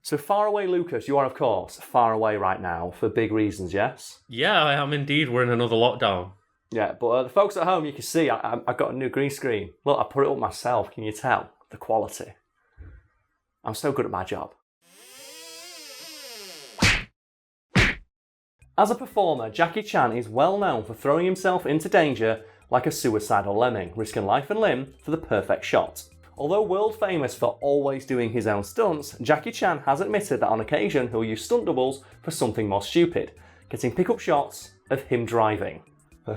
So far away, Lucas, you are, of course, far away right now for big reasons, yes? Yeah, I am indeed. We're in another lockdown. Yeah, but the folks at home, you can see I got a new green screen. Look, I put it up myself. Can you tell the quality? I'm so good at my job. As a performer, Jackie Chan is well known for throwing himself into danger like a suicidal lemming, risking life and limb for the perfect shot. Although world famous for always doing his own stunts, Jackie Chan has admitted that on occasion he'll use stunt doubles for something more stupid, getting pick-up shots of him driving.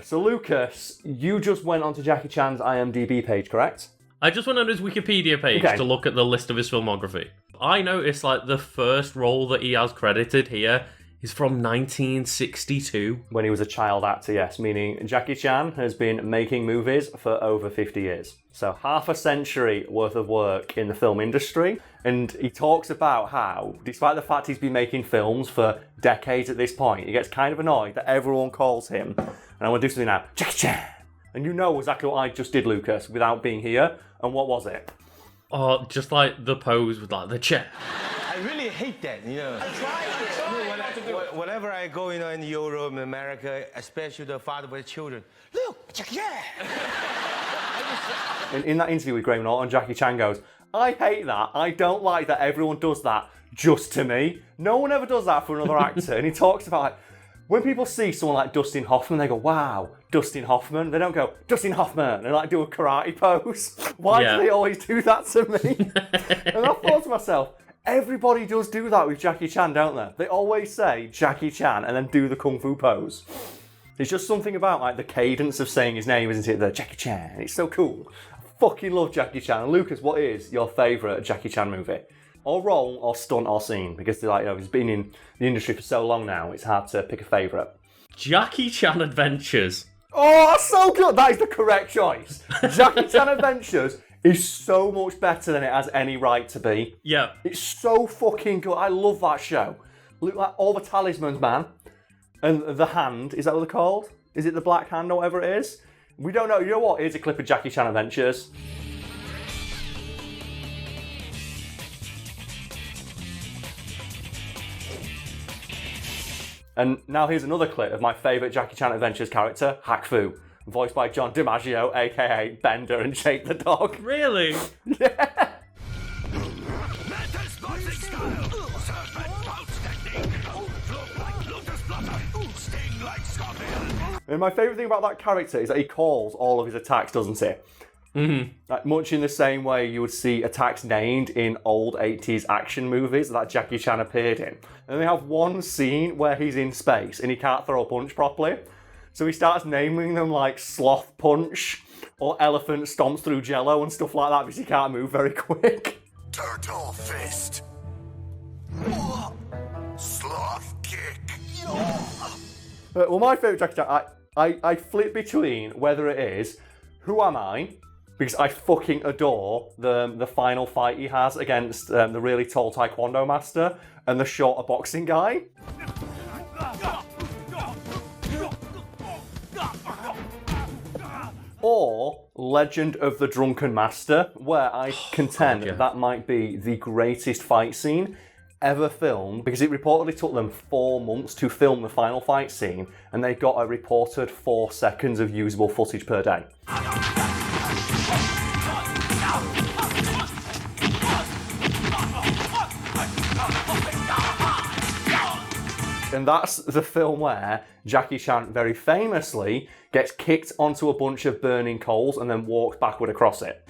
So Lucas, you just went onto Jackie Chan's IMDb page, correct? I just went on his Wikipedia page to look at the list of his filmography. I noticed the first role that he has credited here is from 1962. When he was a child actor, yes, meaning Jackie Chan has been making movies for over 50 years. So half a century worth of work in the film industry. And he talks about how, despite the fact he's been making films for decades at this point, he gets kind of annoyed that everyone calls him, and I'm going to do something now, Jackie Chan. And you know exactly what I just did, Lucas, without being here. And what was it? Oh, just the pose with the chair. I really hate that, I tried it. Whenever I go, in Europe, in America, especially the father with children, look, Jackie Chan. In that interview with Graham Norton, Jackie Chan goes, I hate that. I don't like that everyone does that just to me. No one ever does that for another actor. And he talks about when people see someone like Dustin Hoffman, they go, wow, Dustin Hoffman. They don't go, Dustin Hoffman, and do a karate pose. Why do they always do that to me? And I thought to myself, everybody does do that with Jackie Chan, don't they? They always say Jackie Chan and then do the kung fu pose. It's just something about the cadence of saying his name, isn't it? The Jackie Chan. It's so cool. I fucking love Jackie Chan. And Lucas, what is your favourite Jackie Chan movie? Or role, or stunt, or scene? Because he's been in the industry for so long now, it's hard to pick a favourite. Jackie Chan Adventures. Oh, that's so good. That is the correct choice. Jackie Chan Adventures is so much better than it has any right to be. Yeah. It's so fucking good. I love that show. Look, all the talismans, man. And the hand, is that what they're called? Is it the black hand or whatever it is? We don't know. You know what? Here's a clip of Jackie Chan Adventures. And now here's another clip of my favourite Jackie Chan Adventures character, Hack Fu, voiced by John DiMaggio, aka Bender and Jake the Dog. Really? Yeah. And my favourite thing about that character is that he calls all of his attacks, doesn't he? Mm-hmm. Much in the same way you would see attacks named in old 80s action movies that Jackie Chan appeared in. And they have one scene where he's in space and he can't throw a punch properly. So he starts naming them like Sloth Punch or Elephant Stomps Through Jello and stuff like that because he can't move very quick. Turtle Fist. Sloth Kick. Well, my favourite Jackie Chan, I flip between whether it is Who Am I? Because I fucking adore the final fight he has against the really tall taekwondo master and the shorter boxing guy. Or Legend of the Drunken Master, where I contend that might be the greatest fight scene ever filmed, because it reportedly took them 4 months to film the final fight scene, and they got a reported 4 seconds of usable footage per day. And that's the film where Jackie Chan very famously gets kicked onto a bunch of burning coals and then walks backward across it.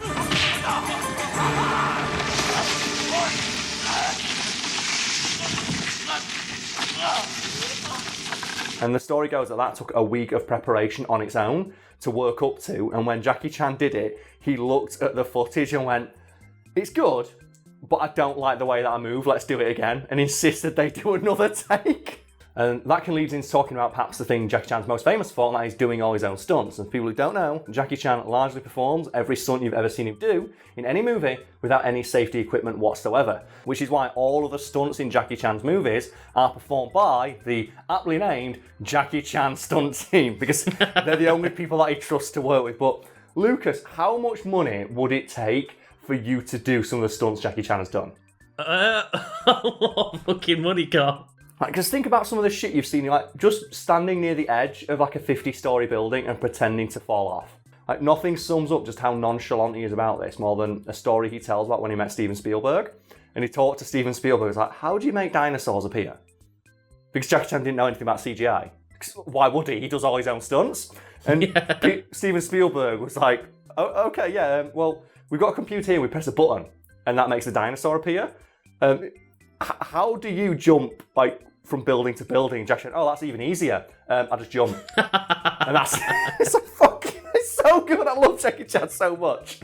And the story goes that took a week of preparation on its own to work up to, and when Jackie Chan did it, he looked at the footage and went, it's good, but I don't like the way that I move, let's do it again, and insisted they do another take. And that can lead into talking about perhaps the thing Jackie Chan's most famous for, and that is doing all his own stunts. And for people who don't know, Jackie Chan largely performs every stunt you've ever seen him do in any movie without any safety equipment whatsoever. Which is why all of the stunts in Jackie Chan's movies are performed by the aptly named Jackie Chan stunt team, because they're the only people that he trusts to work with. But Lucas, how much money would it take for you to do some of the stunts Jackie Chan has done? A lot of fucking money, Karl. Like, just think about some of the shit you've seen, like, just standing near the edge of, like, a 50-story building and pretending to fall off. Like, nothing sums up just how nonchalant he is about this more than a story he tells about when he met Steven Spielberg. And he talked to Steven Spielberg, he was like, how do you make dinosaurs appear? Because Jackie Chan didn't know anything about CGI. Why would he? He does all his own stunts. And Steven Spielberg was like, oh, okay, yeah, well, we've got a computer here, we press a button, and that makes a dinosaur appear. How do you jump, like, from building to building? Jackie Chan, oh, that's even easier. I just jump. And that's, it's so good. I love Jackie Chan so much.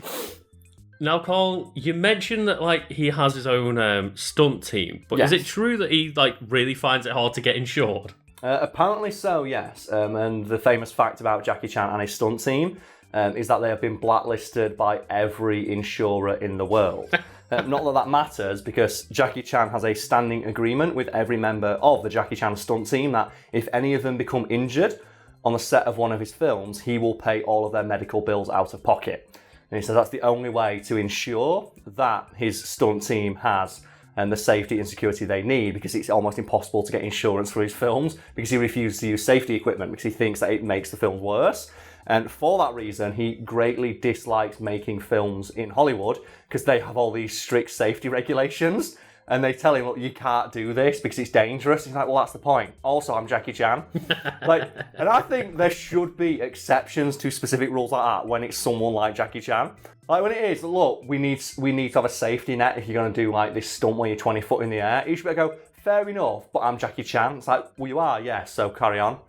Now, Karl, you mentioned that, like, he has his own stunt team, but Yes. is it true that he, like, really finds it hard to get insured? Apparently so, yes. And the famous fact about Jackie Chan and his stunt team is that they have been blacklisted by every insurer in the world. Not that that matters, because Jackie Chan has a standing agreement with every member of the Jackie Chan stunt team that if any of them become injured on the set of one of his films, he will pay all of their medical bills out of pocket. And he says that's the only way to ensure that his stunt team has the safety and security they need, because it's almost impossible to get insurance for his films because he refuses to use safety equipment because he thinks that it makes the films worse. And for that reason, he greatly dislikes making films in Hollywood because they have all these strict safety regulations. And they tell him, look, you can't do this because it's dangerous. He's like, well, that's the point. Also, I'm Jackie Chan. And I think there should be exceptions to specific rules like that when it's someone like Jackie Chan. Like when it is, look, we need to have a safety net if you're going to do like this stunt where you're 20 foot in the air. You should be able to go, fair enough, but I'm Jackie Chan. It's like, well, you are, yeah, so carry on.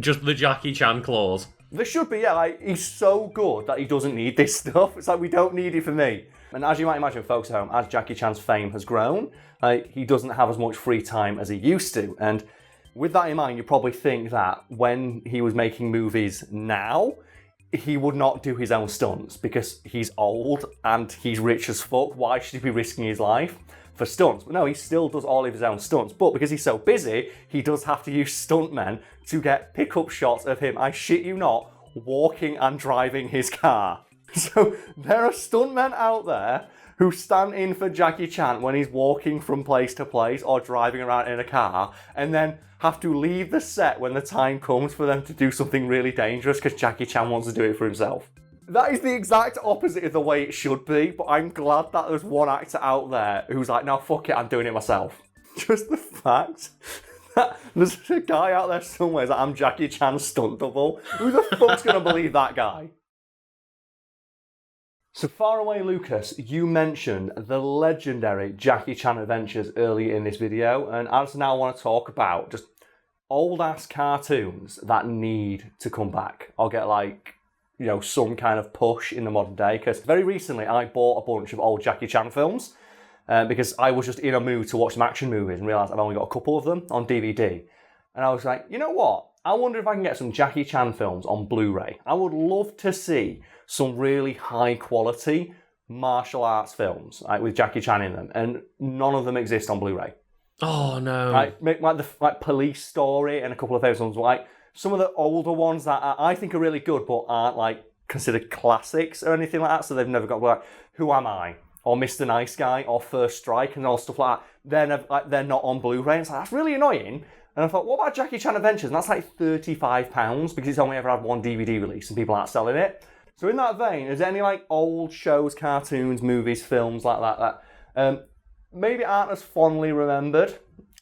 Just the Jackie Chan clause. There should be, yeah, like, he's so good that he doesn't need this stuff. It's like, we don't need it for me. And as you might imagine, folks at home, as Jackie Chan's fame has grown, he doesn't have as much free time as he used to. And with that in mind, you probably think that when he was making movies now, he would not do his own stunts because he's old and he's rich as fuck. Why should he be risking his life for stunts? But no, he still does all of his own stunts. But because he's so busy, he does have to use stuntmen to get pickup shots of him, I shit you not, walking and driving his car. So there are stuntmen out there who stand in for Jackie Chan when he's walking from place to place or driving around in a car, and then have to leave the set when the time comes for them to do something really dangerous because Jackie Chan wants to do it for himself. That is the exact opposite of the way it should be, but I'm glad that there's one actor out there who's like, no, fuck it, I'm doing it myself. Just the fact that there's a guy out there somewhere that I'm Jackie Chan's stunt double. Who the fuck's gonna believe that guy? So far away, Lucas, you mentioned the legendary Jackie Chan adventures earlier in this video, and I just now want to talk about just old-ass cartoons that need to come back, or get like, you know, some kind of push in the modern day, because very recently I bought a bunch of old Jackie Chan films, because I was just in a mood to watch some action movies and realised I've only got a couple of them on DVD. And I was like, you know what? I wonder if I can get some Jackie Chan films on Blu-ray. I would love to see some really high-quality martial arts films with Jackie Chan in them, and none of them exist on Blu-ray. Oh, no. Like Police Story and a couple of those ones, like some of the older ones that I think are really good but aren't like considered classics or anything like that, so they've never got like Who Am I? Or Mr. Nice Guy, or First Strike, and all stuff like that. They're not on Blu-ray. It's like, that's really annoying. And I thought, what about Jackie Chan Adventures? And that's like £35 because it's only ever had one DVD release and people aren't selling it. So in that vein, is there any like old shows, cartoons, movies, films like that maybe aren't as fondly remembered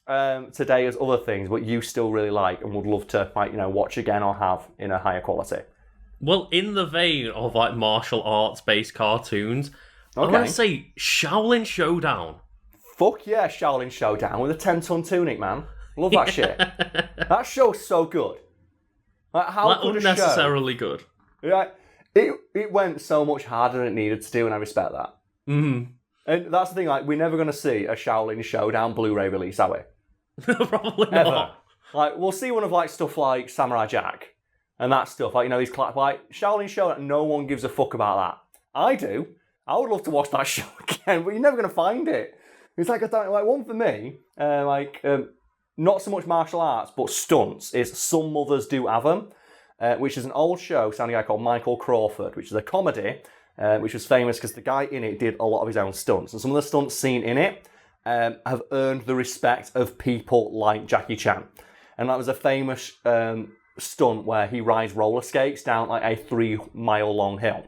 today as other things, but you still really like and would love to watch again or have in a higher quality? Well, in the vein of like martial arts-based cartoons, Okay. I'm going to say Shaolin Showdown. Fuck yeah, Shaolin Showdown with a 10-ton tunic, man. Love that shit. That show's so good. Like, how Like, good unnecessarily good. Yeah, it went so much harder than it needed to do, and I respect that. Mm-hmm. And that's the thing, like, we're never going to see a Shaolin Showdown Blu-ray release, are we? Probably Ever. not. Like, we'll see one of like stuff like Samurai Jack and that stuff. Like, these like Shaolin Showdown. No one gives a fuck about that. I do. I would love to watch that show again, but you're never going to find it. It's like one for me. Not so much martial arts, but stunts is Some Mothers Do Ave Em, which is an old show sounding a guy called Michael Crawford, which is a comedy, which was famous because the guy in it did a lot of his own stunts. And some of the stunts seen in it have earned the respect of people like Jackie Chan. And that was a famous stunt where he rides roller skates down like a 3-mile long hill.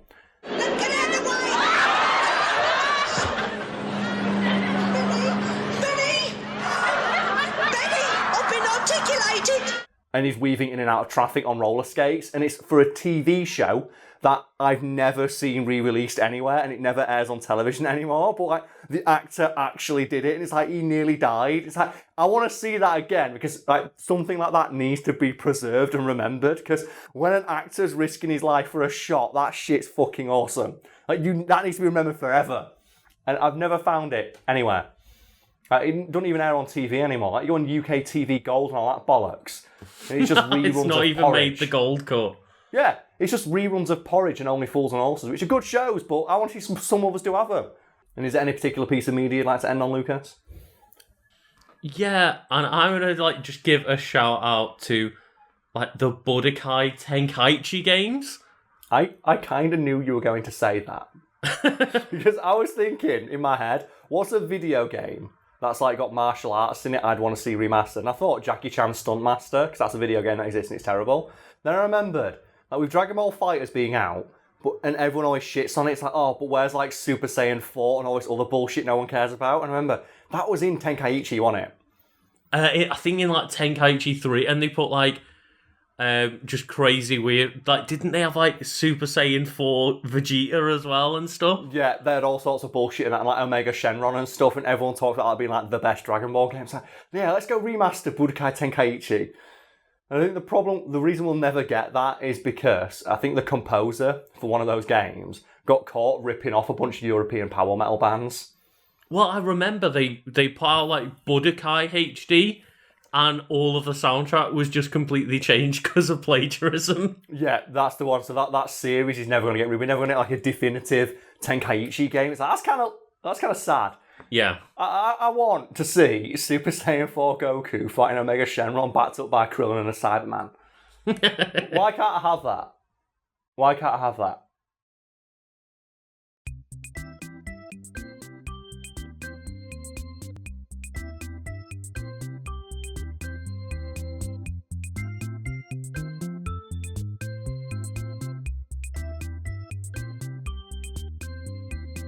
And he's weaving in and out of traffic on roller skates, and it's for a TV show that I've never seen re-released anywhere, and it never airs on television anymore, but like the actor actually did it, and it's like he nearly died. It's like, I want to see that again, because like something like that needs to be preserved and remembered, because when an actor's risking his life for a shot, that shit's fucking awesome. Like that needs to be remembered forever, and I've never found it anywhere. It doesn't even air on TV anymore. Like, you go on UK TV Gold and all that bollocks. And it's just reruns It's not of even Porridge. made the gold cut. Yeah, it's just reruns of Porridge and Only Fools and Horses, which are good shows, but I want to see some others do have them. And is there any particular piece of media you'd like to end on, Lucas? Yeah, and I'm gonna like just give a shout out to like the Budokai Tenkaichi games. I kind of knew you were going to say that. Because I was thinking in my head, what's a video game that's like got martial arts in it I'd want to see remastered? And I thought Jackie Chan's Stunt Master, because that's a video game that exists and it's terrible. Then I remembered, like with Dragon Ball FighterZ being out, and everyone always shits on it, it's like, oh, but where's like Super Saiyan 4 and all this other bullshit no one cares about? And I remember, that was in Tenkaichi, wasn't it? I think in like Tenkaichi 3, and they put like just crazy weird, like didn't they have like Super Saiyan 4 Vegeta as well and stuff? Yeah, they had all sorts of bullshit in that, and like Omega Shenron and stuff, and everyone talked about that being like the best Dragon Ball game. It's like, yeah, let's go remaster Budokai Tenkaichi. And I think the reason we'll never get that is because I think the composer for one of those games got caught ripping off a bunch of European power metal bands. Well, I remember they put out like Budokai HD, and all of the soundtrack was just completely changed because of plagiarism. Yeah, that's the one. So that series is never going to get. We're never going to get like a definitive Tenkaichi game. It's like, that's kind of sad. Yeah. I want to see Super Saiyan 4 Goku fighting Omega Shenron backed up by Krillin and a Cyberman. Why can't I have that? Why can't I have that?